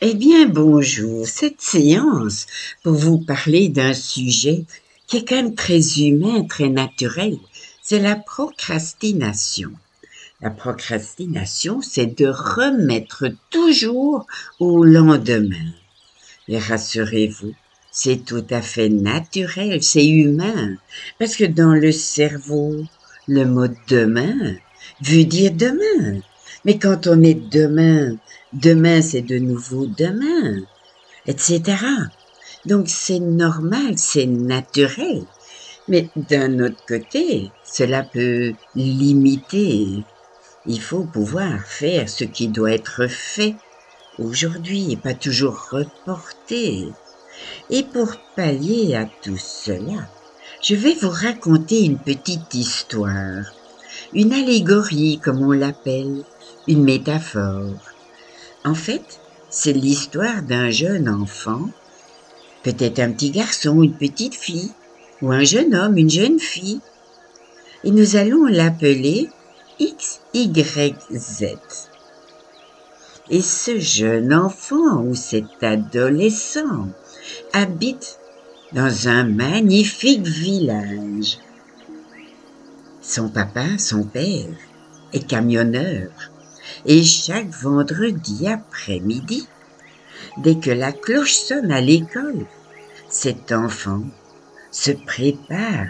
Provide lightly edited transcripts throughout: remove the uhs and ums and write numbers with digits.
Eh bien, bonjour. Cette séance pour vous parler d'un sujet qui est quand même très humain, très naturel, c'est la procrastination. La procrastination, c'est de remettre toujours au lendemain. Et rassurez-vous, c'est tout à fait naturel, c'est humain, parce que dans le cerveau, le mot demain veut dire demain. Mais quand on est demain, demain c'est de nouveau demain, etc. Donc c'est normal, c'est naturel. Mais d'un autre côté, cela peut limiter. Il faut pouvoir faire ce qui doit être fait aujourd'hui et pas toujours reporté. Et pour pallier à tout cela, je vais vous raconter une petite histoire, une allégorie comme on l'appelle, une métaphore. En fait, c'est l'histoire d'un jeune enfant, peut-être un petit garçon, une petite fille, ou un jeune homme, une jeune fille, et nous allons l'appeler X, Y, Z. Et ce jeune enfant ou cet adolescent habite dans un magnifique village. Son papa, son père, est camionneur et chaque vendredi après-midi, dès que la cloche sonne à l'école, cet enfant se prépare,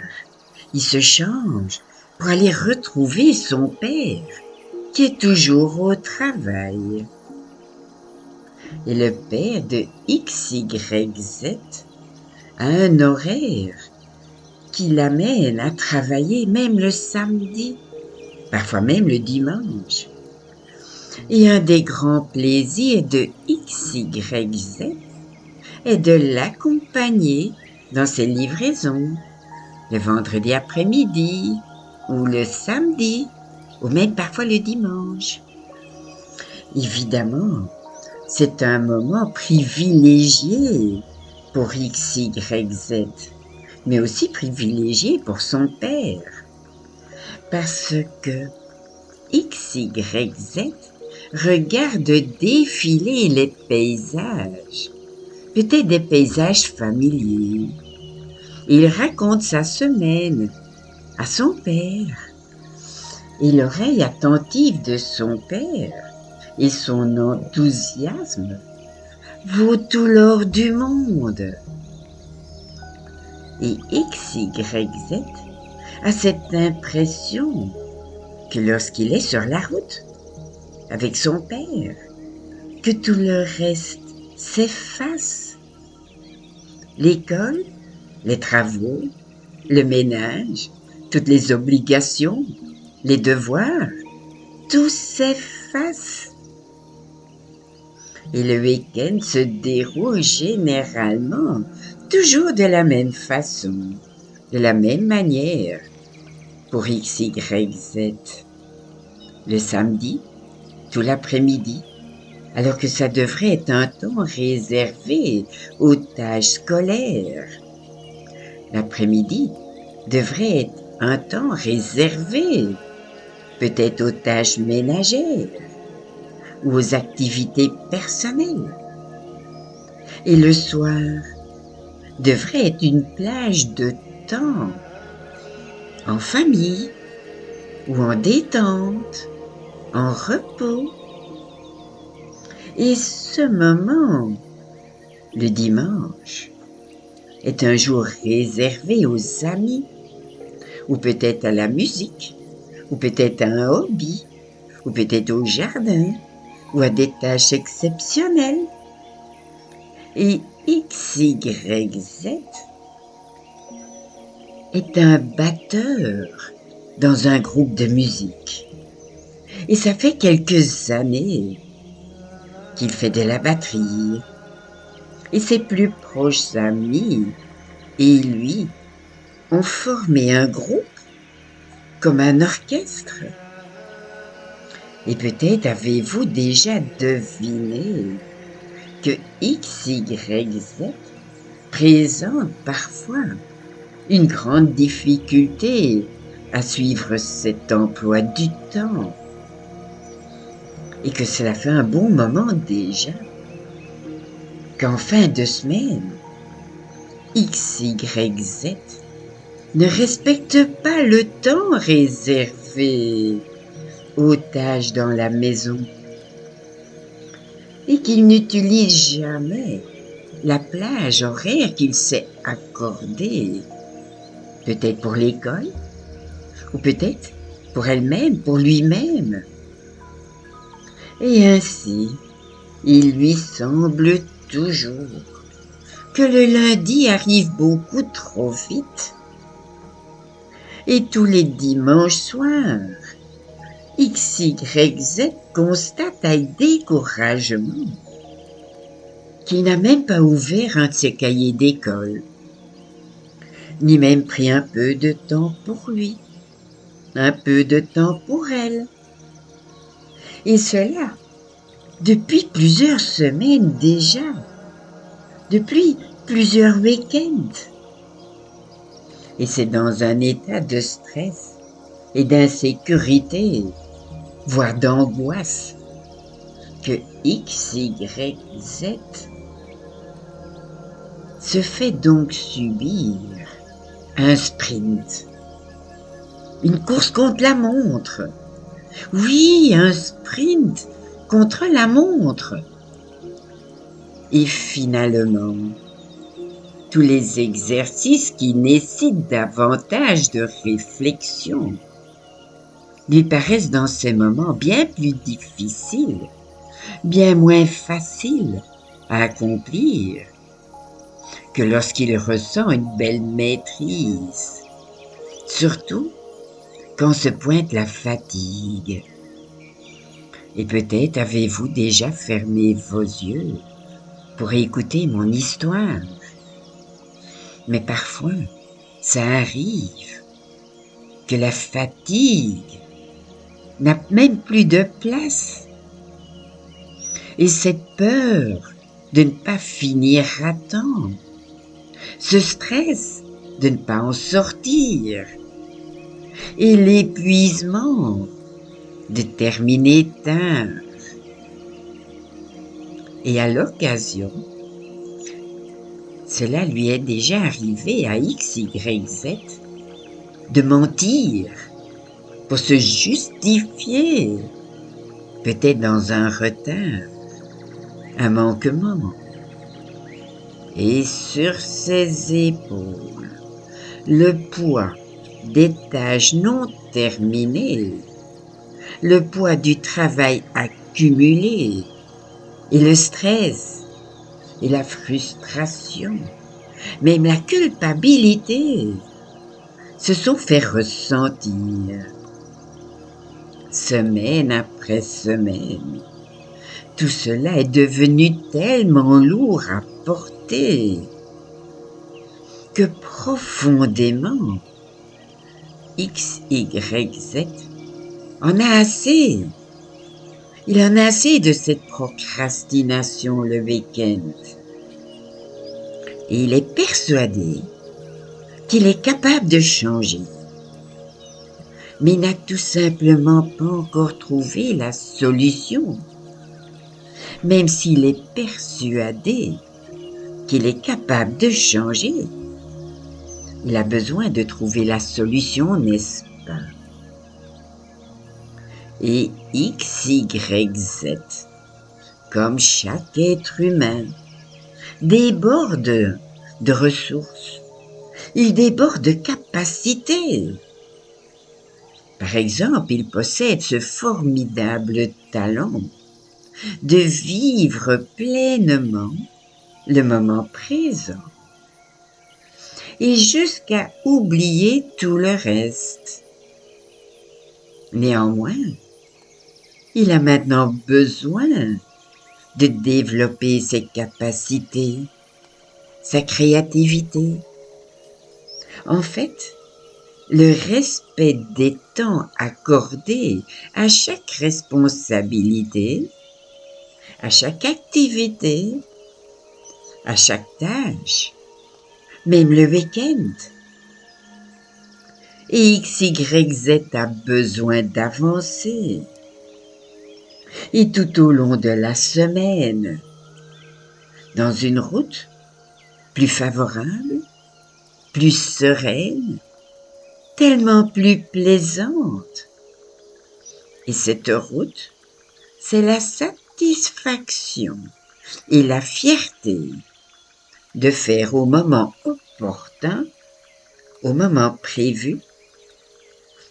il se change pour aller retrouver son père qui est toujours au travail. Et le père de XYZ a un horaire qui l'amène à travailler même le samedi, parfois même le dimanche. Et un des grands plaisirs de XYZ est de l'accompagner dans ses livraisons, le vendredi après-midi, ou le samedi, ou même parfois le dimanche. Évidemment, c'est un moment privilégié pour XYZ, mais aussi privilégié pour son père, parce que XYZ regarde défiler les paysages, peut-être des paysages familiers. Il raconte sa semaine à son père, et l'oreille attentive de son père et son enthousiasme vaut tout l'or du monde. Et XYZ a cette impression que lorsqu'il est sur la route avec son père, que tout le reste s'efface. L'école, les travaux, le ménage, toutes les obligations, les devoirs, tout s'efface. Et le week-end se déroule généralement toujours de la même façon, de la même manière pour XYZ. Le samedi, tout l'après-midi, alors que ça devrait être un temps réservé aux tâches scolaires. L'après-midi devrait être un temps réservé, peut-être aux tâches ménagères ou aux activités personnelles. Et le soir devrait être une plage de temps en famille ou en détente, en repos. Et ce moment, le dimanche, est un jour réservé aux amis, ou peut-être à la musique, ou peut-être à un hobby, ou peut-être au jardin, ou à des tâches exceptionnelles. Et XYZ est un batteur dans un groupe de musique. Et ça fait quelques années qu'il fait de la batterie. Et ses plus proches amis et lui ont formé un groupe comme un orchestre. Et peut-être avez-vous déjà deviné que XYZ présente parfois une grande difficulté à suivre cet emploi du temps et que cela fait un bon moment déjà qu'en fin de semaine, X, Y, Z ne respecte pas le temps réservé aux tâches dans la maison et qu'il n'utilise jamais la plage horaire qu'il s'est accordée, peut-être pour l'école, ou peut-être pour elle-même, pour lui-même. Et ainsi, il lui semble toujours que le lundi arrive beaucoup trop vite. Et tous les dimanches soirs, X, Y, Z constate avec découragement qu'il n'a même pas ouvert un de ses cahiers d'école, ni même pris un peu de temps pour lui, un peu de temps pour elle. Et cela depuis plusieurs semaines déjà, depuis plusieurs week-ends. Et c'est dans un état de stress et d'insécurité, voire d'angoisse, que X, Y, Z se fait donc subir un sprint, une course contre la montre. Oui, un sprint contre la montre. Et finalement, tous les exercices qui nécessitent davantage de réflexion lui paraissent dans ces moments bien plus difficiles, bien moins faciles à accomplir que lorsqu'il ressent une belle maîtrise, surtout quand se pointe la fatigue. Et peut-être avez-vous déjà fermé vos yeux pour écouter mon histoire. Mais parfois, ça arrive que la fatigue n'a même plus de place. Et cette peur de ne pas finir à temps, ce stress de ne pas en sortir, et l'épuisement de terminer tard. Et à l'occasion, cela lui est déjà arrivé à X, Y, Z de mentir pour se justifier, peut-être dans un retard, un manquement. Et sur ses épaules, le poids des tâches non terminées, le poids du travail accumulé, et le stress, et la frustration, même la culpabilité, se sont fait ressentir. Semaine après semaine, tout cela est devenu tellement lourd à porter que profondément, X, Y, Z en a assez. Il en a assez de cette procrastination le week-end. Et il est persuadé qu'il est capable de changer. Mais il n'a tout simplement pas encore trouvé la solution. Même s'il est persuadé qu'il est capable de changer, il a besoin de trouver la solution, n'est-ce pas? Et X, Y, Z, comme chaque être humain, déborde de ressources, il déborde de capacités. Par exemple, il possède ce formidable talent de vivre pleinement le moment présent et jusqu'à oublier tout le reste. Néanmoins, il a maintenant besoin de développer ses capacités, sa créativité. En fait, le respect des temps accordés à chaque responsabilité, à chaque activité, à chaque tâche, même le week-end. Et X, Y, Z a besoin d'avancer. Et tout au long de la semaine, dans une route plus favorable, plus sereine, tellement plus plaisante. Et cette route, c'est la satisfaction et la fierté de faire au moment opportun, au moment prévu,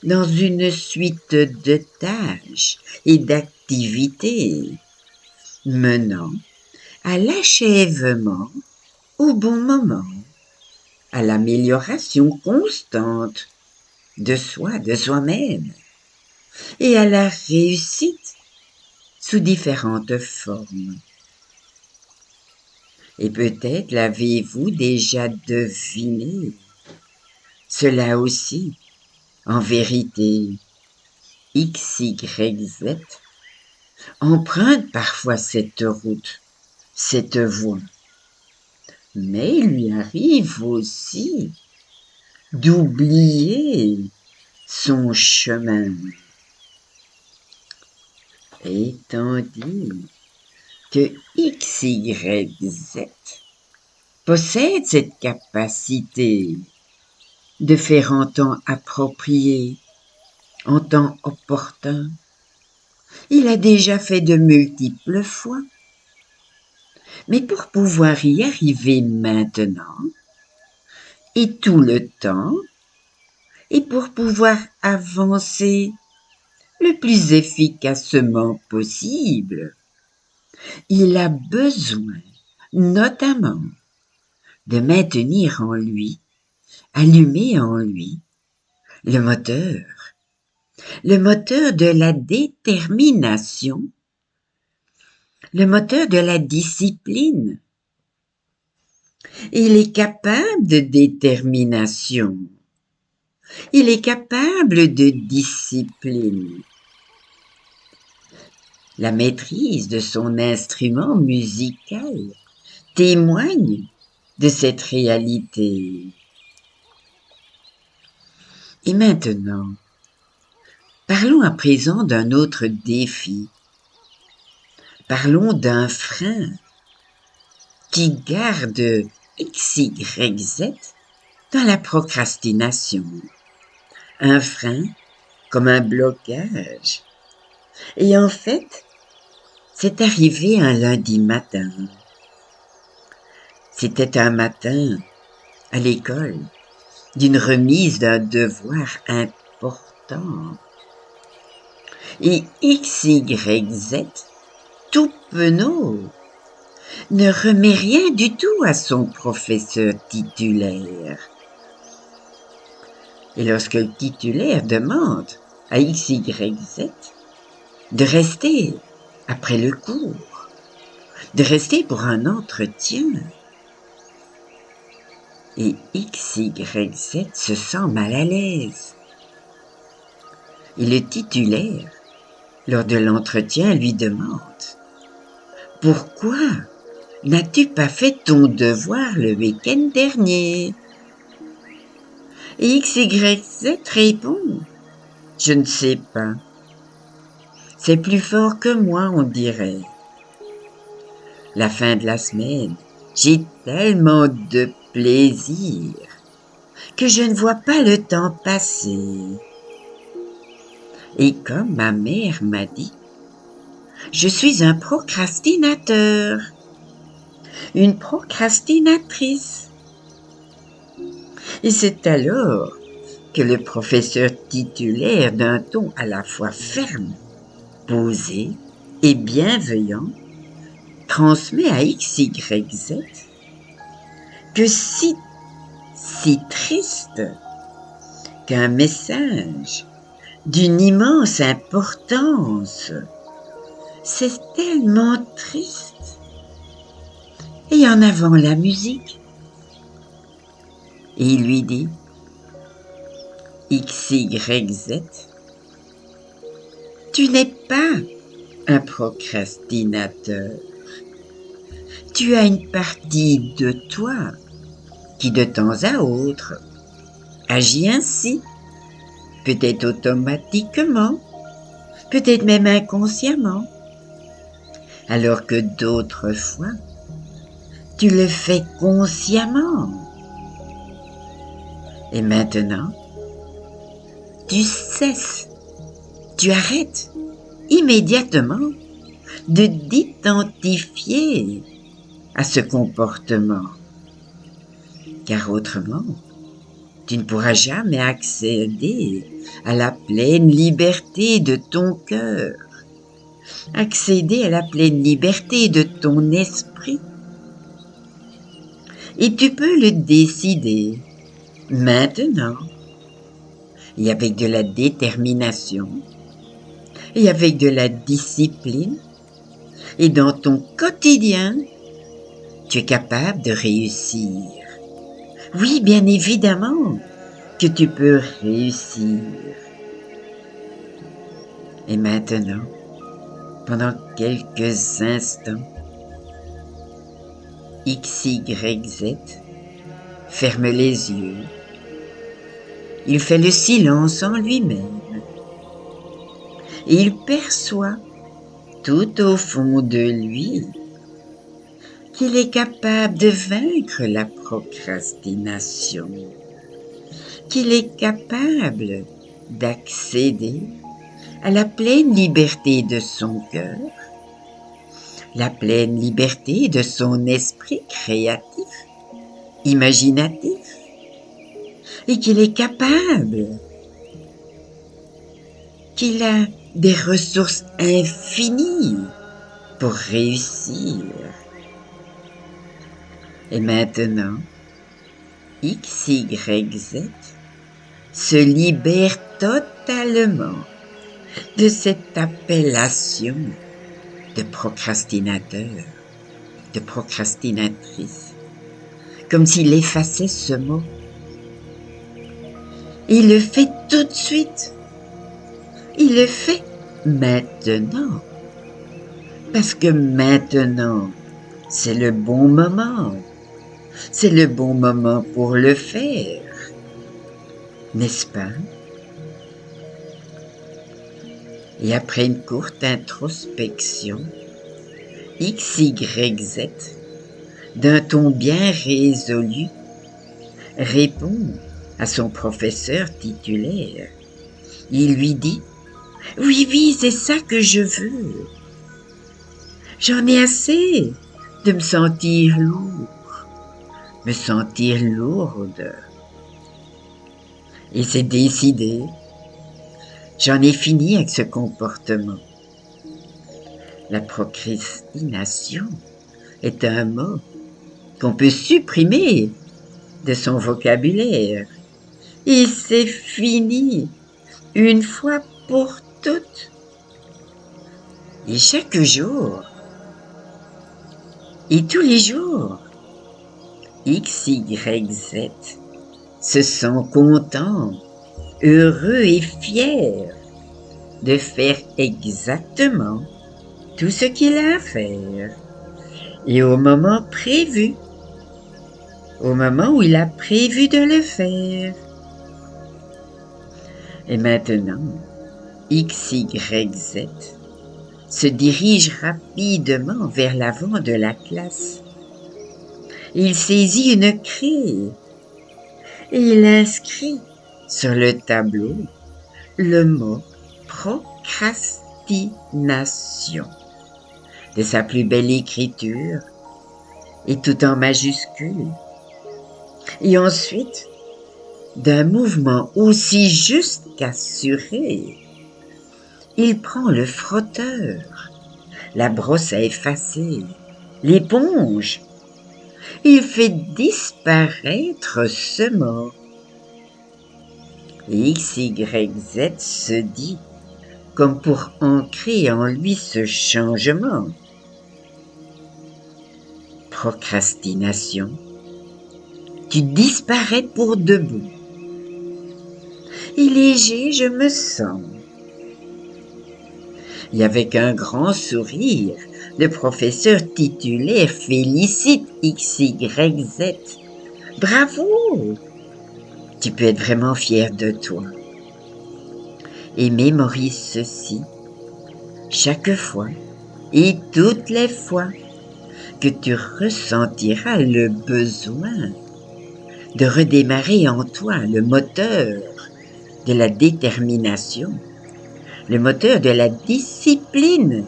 dans une suite de tâches et d'activités menant à l'achèvement au bon moment, à l'amélioration constante de soi, de soi-même, et à la réussite sous différentes formes. Et peut-être l'avez-vous déjà deviné. Cela aussi, en vérité, X, Y, Z emprunte parfois cette route, cette voie. Mais il lui arrive aussi d'oublier son chemin. Et tandis que X, Y, Z possède cette capacité de faire en temps approprié, en temps opportun, il a déjà fait de multiples fois. Mais pour pouvoir y arriver maintenant, et tout le temps, et pour pouvoir avancer le plus efficacement possible, il a besoin, notamment, de maintenir en lui, allumé en lui, le moteur de la détermination, le moteur de la discipline. Il est capable de détermination. Il est capable de discipline. La maîtrise de son instrument musical témoigne de cette réalité. Et maintenant, parlons à présent d'un autre défi. Parlons d'un frein qui garde X, Y, Z dans la procrastination. Un frein comme un blocage. Et en fait, c'est arrivé un lundi matin. C'était un matin à l'école d'une remise d'un devoir important. Et X, Y, Z, tout penaud, ne remet rien du tout à son professeur titulaire. Et lorsque le titulaire demande à X, Y, Z de rester après le cours, de rester pour un entretien, et X, Y, Z se sent mal à l'aise. Et le titulaire, lors de l'entretien, lui demande « Pourquoi n'as-tu pas fait ton devoir le week-end dernier ?» Et X, Y, Z répond « Je ne sais pas. C'est plus fort que moi, on dirait. La fin de la semaine, j'ai tellement de plaisir que je ne vois pas le temps passer. Et comme ma mère m'a dit, je suis un procrastinateur, une procrastinatrice. » Et c'est alors que le professeur titulaire, d'un ton à la fois ferme, posé et bienveillant, transmet à X, Y, Z que si triste qu'un message d'une immense importance, c'est tellement triste. Et en avant la musique. Et il lui dit, X, Y, Z, tu n'es pas un procrastinateur. Tu as une partie de toi qui, de temps à autre, agit ainsi, peut-être automatiquement, peut-être même inconsciemment, alors que d'autres fois, Tu le fais consciemment. Et maintenant, tu cesses, tu arrêtes immédiatement de t'identifier à ce comportement, car autrement, tu ne pourras jamais accéder à la pleine liberté de ton cœur, accéder à la pleine liberté de ton esprit. Et tu peux le décider maintenant, et avec de la détermination, et avec de la discipline, et dans ton quotidien, tu es capable de réussir. Oui, bien évidemment que tu peux réussir. Et maintenant, pendant quelques instants, X, Y, Z ferme les yeux. Il fait le silence en lui-même. Et il perçoit tout au fond de lui qu'il est capable de vaincre la procrastination, qu'il est capable d'accéder à la pleine liberté de son cœur, la pleine liberté de son esprit créatif, imaginatif, et qu'il est capable, qu'il a des ressources infinies pour réussir. Et maintenant, X, Y, Z se libère totalement de cette appellation de procrastinateur, de procrastinatrice, comme s'il effaçait ce mot. Il le fait tout de suite. Il le fait maintenant. Parce que maintenant, c'est le bon moment. C'est le bon moment pour le faire. N'est-ce pas? Et après une courte introspection, X, Y, Z, d'un ton bien résolu, répond à son professeur titulaire. Il lui dit « Oui, oui, c'est ça que je veux. J'en ai assez de me sentir lourd, me sentir lourde. Et c'est décidé. J'en ai fini avec ce comportement. La procrastination est un mot qu'on peut supprimer de son vocabulaire. Et c'est fini, une fois pour toutes. Et chaque jour, et tous les jours, X, Y, Z se sent contents, heureux et fiers de faire exactement tout ce qu'il a à faire. Et au moment prévu, au moment où il a prévu de le faire. Et maintenant, X, Y, Z se dirige rapidement vers l'avant de la classe. Il saisit une craie et il inscrit sur le tableau le mot procrastination de sa plus belle écriture et tout en majuscule. Et ensuite, d'un mouvement aussi juste qu'assuré, il prend le frotteur, la brosse à effacer, l'éponge. Il fait disparaître ce mot. Et X, Y, Z se dit, comme pour ancrer en lui ce changement. Procrastination, tu disparais pour debout. Et léger je me sens. Et avec un grand sourire, le professeur titulaire félicite X, Y, Z. Bravo! Tu peux être vraiment fier de toi. Et mémorise ceci. Chaque fois et toutes les fois que tu ressentiras le besoin de redémarrer en toi le moteur de la détermination, le moteur de la discipline.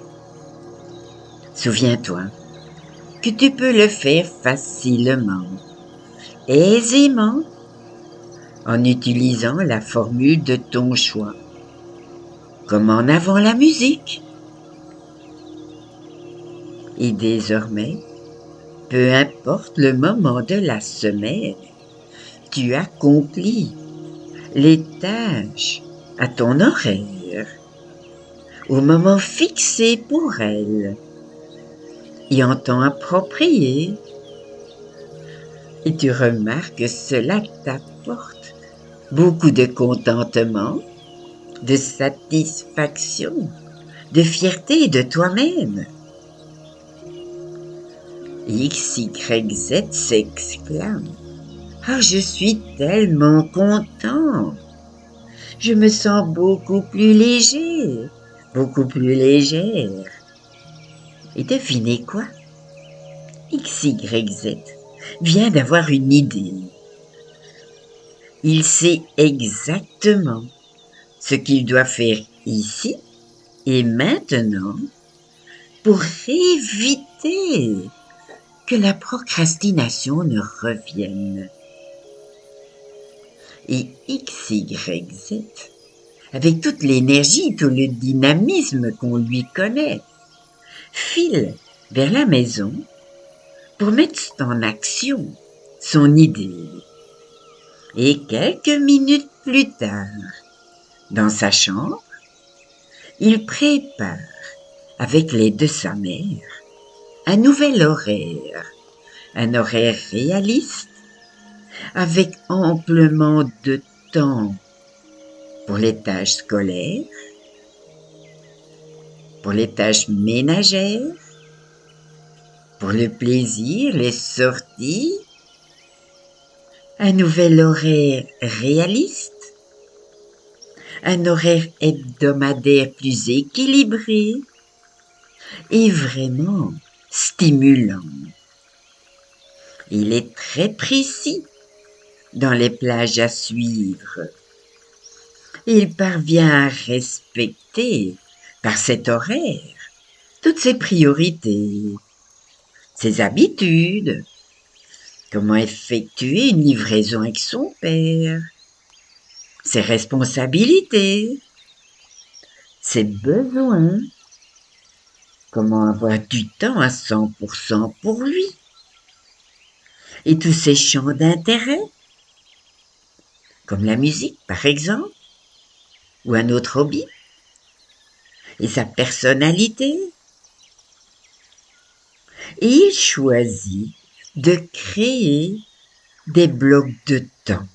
Souviens-toi que tu peux le faire facilement, aisément, en utilisant la formule de ton choix, comme en avant la musique. Et désormais, peu importe le moment de la semaine, tu accomplis les tâches à ton horaire, au moment fixé pour elles, et en temps approprié. Et tu remarques que cela t'apporte beaucoup de contentement, de satisfaction, de fierté de toi-même. X, Y, Z s'exclame. Ah, je suis tellement content. Je me sens beaucoup plus léger, beaucoup plus légère. Et devinez quoi? X, Y, Z vient d'avoir une idée. Il sait exactement ce qu'il doit faire ici et maintenant pour éviter que la procrastination ne revienne. Et X, Y, Z, avec toute l'énergie, tout le dynamisme qu'on lui connaît, file vers la maison pour mettre en action son idée. Et quelques minutes plus tard, dans sa chambre, il prépare, avec l'aide de sa mère, un nouvel horaire, un horaire réaliste, avec amplement de temps pour les tâches scolaires, pour les tâches ménagères, pour le plaisir, les sorties, un nouvel horaire réaliste, un horaire hebdomadaire plus équilibré et vraiment stimulant. Il est très précis dans les plages à suivre. Il parvient à respecter, par cet horaire, toutes ses priorités, ses habitudes, comment effectuer une livraison avec son père, ses responsabilités, ses besoins, comment avoir du temps à 100% pour lui, et tous ses champs d'intérêt, comme la musique par exemple, ou un autre hobby, et sa personnalité. Et il choisit de créer des blocs de temps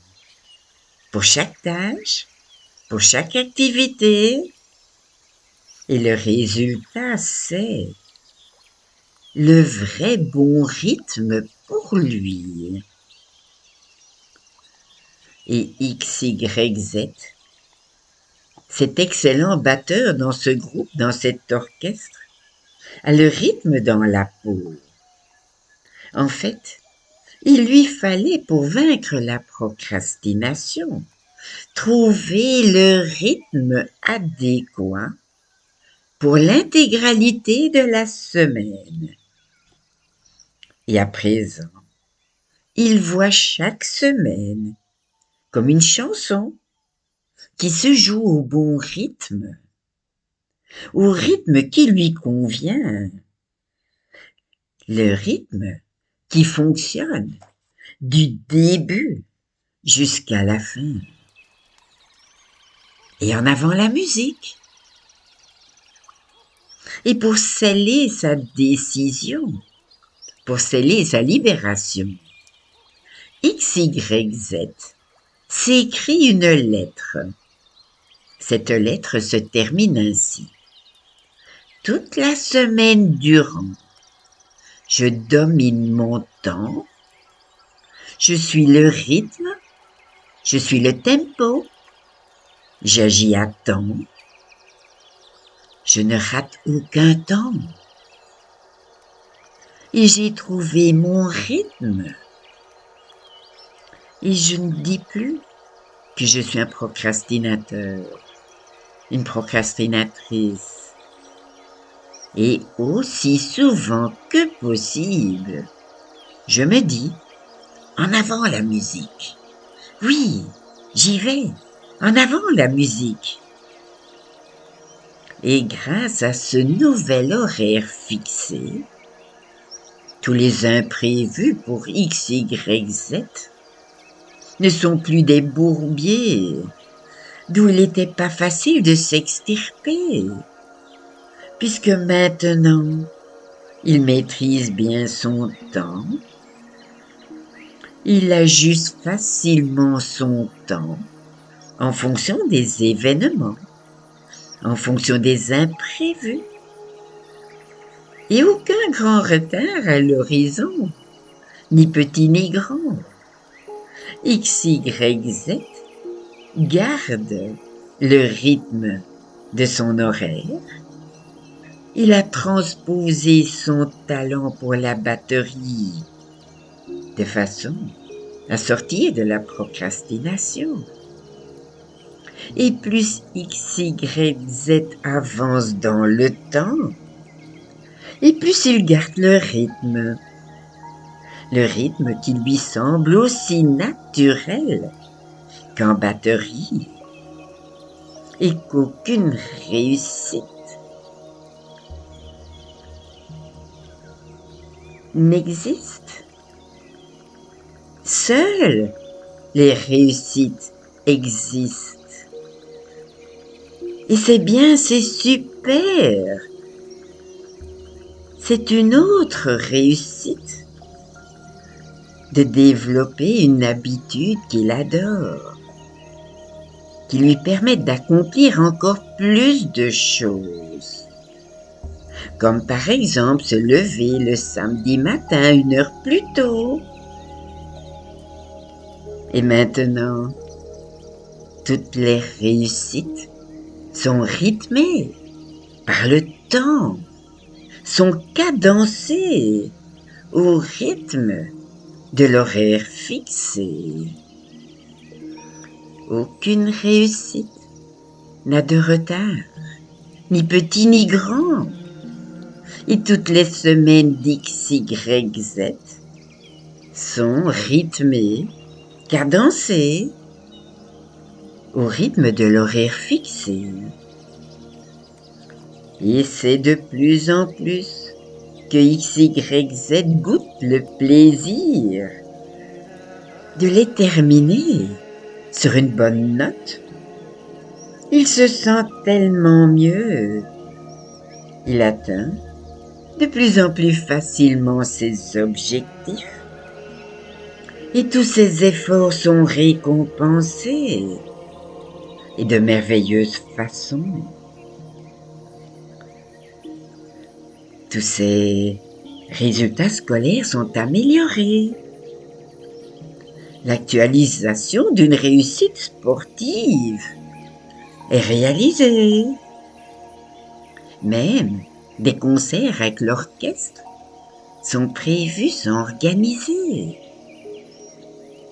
pour chaque tâche, pour chaque activité. Et le résultat, c'est le vrai bon rythme pour lui. Et X, Y, Z, cet excellent batteur dans ce groupe, dans cet orchestre, a le rythme dans la peau. En fait, il lui fallait, pour vaincre la procrastination, trouver le rythme adéquat pour l'intégralité de la semaine. Et à présent, il voit chaque semaine comme une chanson qui se joue au bon rythme, au rythme qui lui convient, le rythme qui fonctionne du début jusqu'à la fin. Et en avant la musique. Et pour sceller sa décision, pour sceller sa libération, X, Y, Z s'écrit une lettre. Cette lettre se termine ainsi. Toute la semaine durant, je domine mon temps, je suis le rythme, je suis le tempo, j'agis à temps, je ne rate aucun temps. et j'ai trouvé mon rythme. Et je ne dis plus que je suis un procrastinateur, une procrastinatrice. Et aussi souvent que possible, je me dis, en avant la musique. Oui, j'y vais, en avant la musique. Et grâce à ce nouvel horaire fixé, tous les imprévus pour X, Y, Z ne sont plus des bourbiers, d'où il n'était pas facile de s'extirper, puisque maintenant, il maîtrise bien son temps, il ajuste facilement son temps en fonction des événements, en fonction des imprévus, et aucun grand retard à l'horizon, ni petit ni grand. X, Y, Z garde le rythme de son horaire. Il a transposé son talent pour la batterie de façon à sortir de la procrastination. Et plus X, Y, Z avance dans le temps, et plus il garde le rythme qui lui semble aussi naturel qu'en batterie, et qu'aucune réussite n'existe. Seules les réussites existent. Et c'est super. C'est une autre réussite de développer une habitude qu'il adore, qui lui permet d'accomplir encore plus de choses. Comme par exemple se lever le samedi matin 1 heure plus tôt. Et maintenant, toutes les réussites sont rythmées par le temps, sont cadencées au rythme de l'horaire fixé. Aucune réussite n'a de retard, ni petit ni grand. Et toutes les semaines d'X, Y, Z sont rythmées, cadencées au rythme de l'horaire fixé. Et c'est de plus en plus que X, Y, Z goûte le plaisir de les terminer sur une bonne note. Il se sent tellement mieux. Il atteint de plus en plus facilement ses objectifs. Et tous ses efforts sont récompensés et de merveilleuses façons. Tous ses résultats scolaires sont améliorés. L'actualisation d'une réussite sportive est réalisée. Même des concerts avec l'orchestre sont prévus, sont organisés.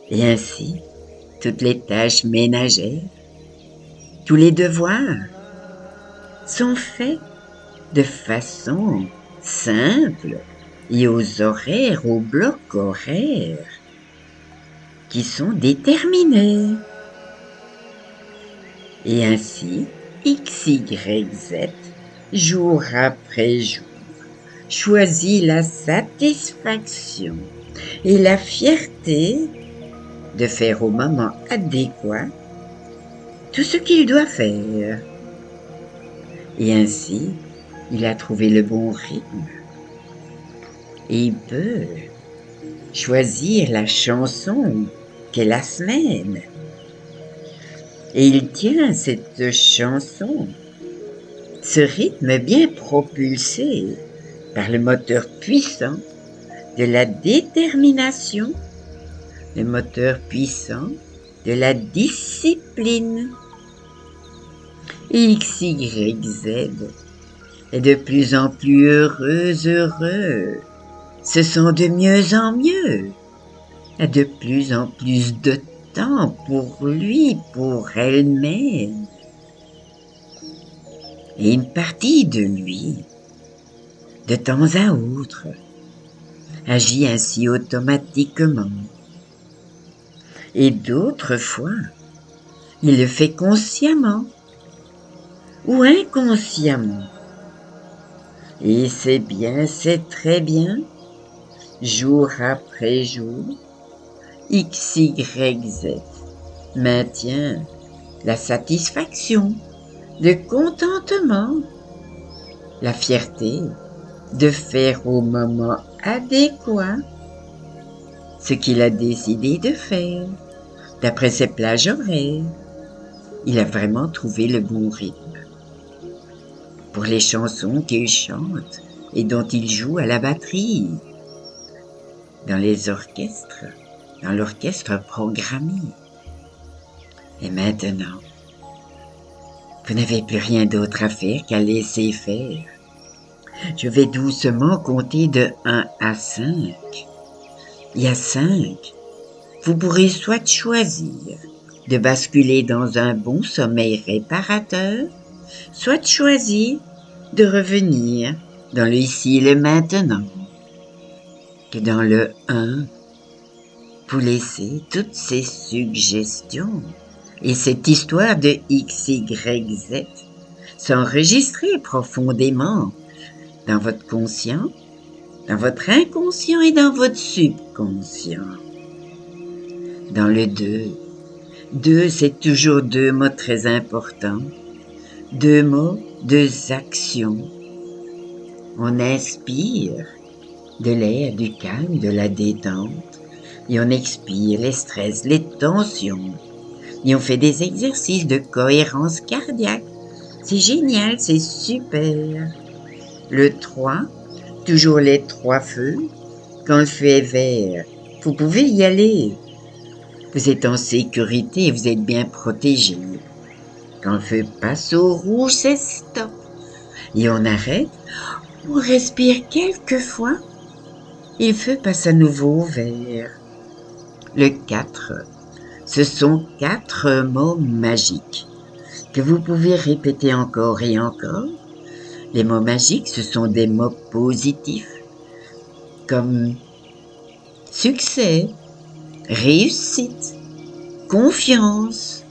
Et ainsi, toutes les tâches ménagères, tous les devoirs sont faits de façon simple et aux horaires, aux blocs horaires qui sont déterminés. Et ainsi, X, Y, Z, jour après jour, choisit la satisfaction et la fierté de faire au moment adéquat tout ce qu'il doit faire. Et ainsi, il a trouvé le bon rythme. Et il peut choisir la chanson qu'est la semaine. Et il tient cette chanson, ce rythme bien propulsé par le moteur puissant de la détermination, le moteur puissant de la discipline. Et X, Y, Z est de plus en plus heureux se sent de mieux en mieux, a de plus en plus de temps pour lui, pour elle-même. Et une partie de lui, de temps à autre, agit ainsi automatiquement. Et d'autres fois, il le fait consciemment ou inconsciemment. Et c'est bien, c'est très bien, jour après jour, X, Y, Z maintient la satisfaction, le contentement, la fierté de faire au moment adéquat ce qu'il a décidé de faire, d'après ses plages horaires. Il a vraiment trouvé le bon rythme pour les chansons qu'il chante et dont il joue à la batterie, dans les orchestres, dans l'orchestre programmé. Et maintenant, vous n'avez plus rien d'autre à faire qu'à laisser faire. Je vais doucement compter de 1 à 5. Et à 5, vous pourrez soit choisir de basculer dans un bon sommeil réparateur, soit choisir de revenir dans le ici et le maintenant. Que dans le 1, vous laissez toutes ces suggestions et cette histoire de X, Y, Z s'enregistrer profondément dans votre conscient, dans votre inconscient et dans votre subconscient. Dans le 2, c'est toujours 2 mots très importants. 2 mots, 2 actions. On inspire de l'air, du calme, de la détente, et on expire les stress, les tensions, et on fait des exercices de cohérence cardiaque. C'est génial, c'est super. Le 3, toujours les 3 feux. Quand le feu est vert, vous pouvez y aller. Vous êtes en sécurité, vous êtes bien protégé. Quand le feu passe au rouge, c'est stop. Et on arrête, on respire quelques fois, et le feu passe à nouveau au vert. Le 4, ce sont 4 mots magiques que vous pouvez répéter encore et encore. Les mots magiques, ce sont des mots positifs, comme succès, réussite, confiance,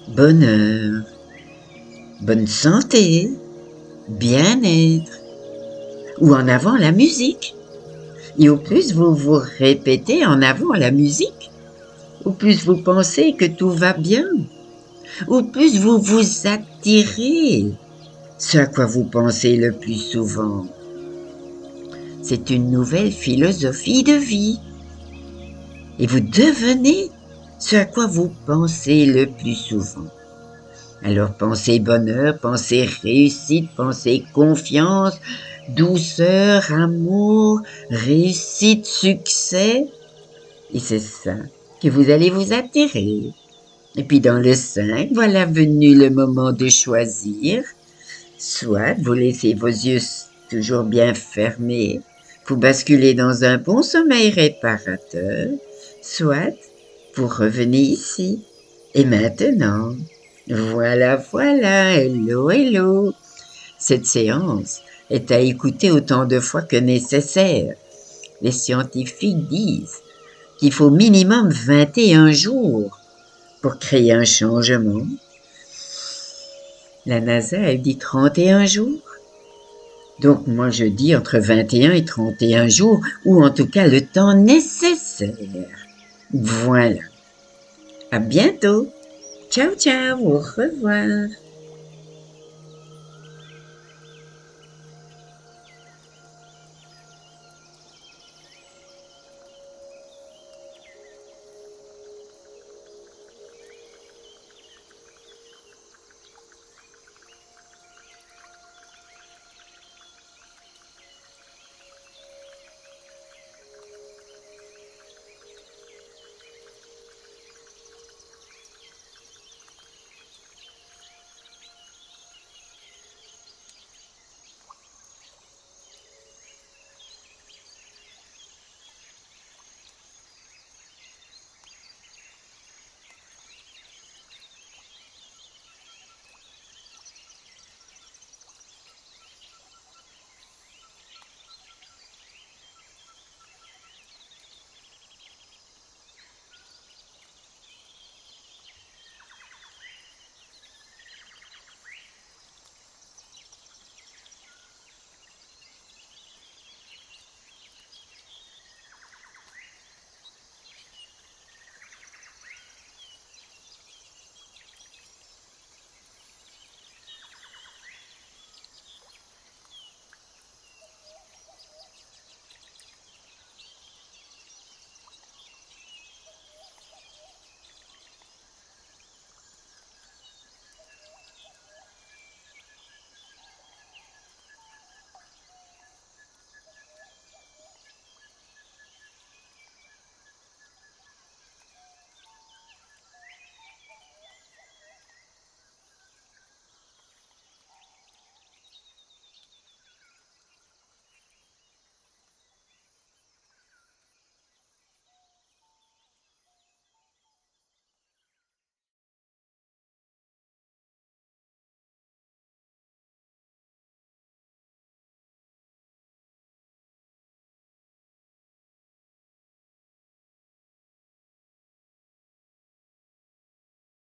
bonheur, bonne santé, bien-être, ou en avant la musique. Et au plus vous vous répétez en avant la musique, au plus vous pensez que tout va bien, au plus vous vous attirez ce à quoi vous pensez le plus souvent. C'est une nouvelle philosophie de vie. Et vous devenez ce à quoi vous pensez le plus souvent. Alors pensez bonheur, pensez réussite, pensez confiance, douceur, amour, réussite, succès. Et c'est ça que vous allez vous attirer. Et puis dans le 5, voilà venu le moment de choisir. Soit vous laissez vos yeux toujours bien fermés, vous basculez dans un bon sommeil réparateur, soit vous revenez ici. Et maintenant, voilà, hello, hello. Cette séance est à écouter autant de fois que nécessaire. Les scientifiques disent qu'il faut minimum 21 jours pour créer un changement. La NASA, elle dit 31 jours. Donc moi je dis entre 21 et 31 jours, ou en tout cas le temps nécessaire. Voilà. À bientôt. Ciao, ciao, au revoir.